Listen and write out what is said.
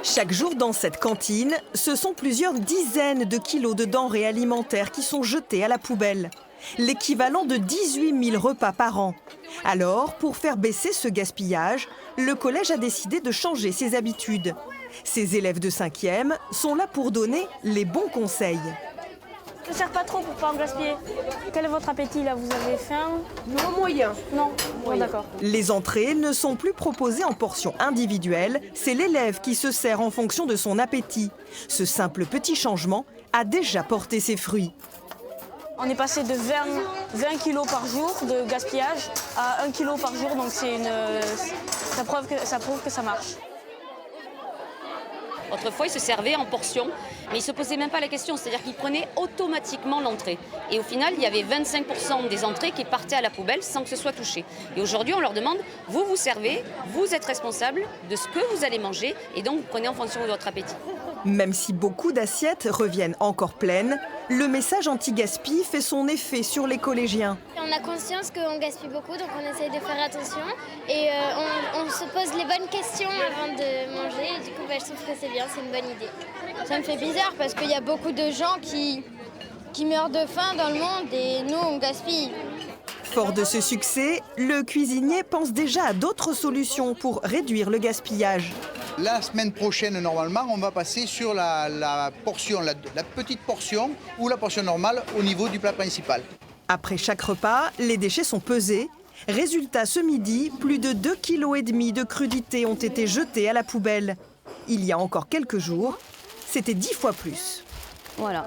Chaque jour dans cette cantine, ce sont plusieurs dizaines de kilos de denrées alimentaires qui sont jetés à la poubelle. L'équivalent de 18 000 repas par an. Alors, pour faire baisser ce gaspillage, le collège a décidé de changer ses habitudes. Ses élèves de 5e sont là pour donner les bons conseils. Ça ne sert pas trop pour ne pas en gaspiller. Quel est votre appétit là? Vous avez faim? Non, moyen. Non, bon, d'accord. Les entrées ne sont plus proposées en portions individuelles, c'est l'élève qui se sert en fonction de son appétit. Ce simple petit changement a déjà porté ses fruits. On est passé de 20 kilos par jour de gaspillage à 1 kilo par jour, donc ça prouve que ça marche. Autrefois, ils se servaient en portions, mais ils ne se posaient même pas la question, c'est-à-dire qu'ils prenaient automatiquement l'entrée. Et au final, il y avait 25% des entrées qui partaient à la poubelle sans que ce soit touché. Et aujourd'hui, on leur demande, vous vous servez, vous êtes responsable de ce que vous allez manger, et donc vous prenez en fonction de votre appétit. Même si beaucoup d'assiettes reviennent encore pleines, le message anti-gaspi fait son effet sur les collégiens. On a conscience qu'on gaspille beaucoup, donc on essaye de faire attention. Et on se pose les bonnes questions avant de manger. Et du coup, je trouve que c'est bien, c'est une bonne idée. Ça me fait bizarre parce qu'il y a beaucoup de gens qui meurent de faim dans le monde et nous, on gaspille. Fort de ce succès, le cuisinier pense déjà à d'autres solutions pour réduire le gaspillage. La semaine prochaine, normalement, on va passer sur la petite portion ou la portion normale au niveau du plat principal. Après chaque repas, les déchets sont pesés. Résultat, ce midi, plus de 2,5 kg de crudités ont été jetés à la poubelle. Il y a encore quelques jours, c'était 10 fois plus. Voilà.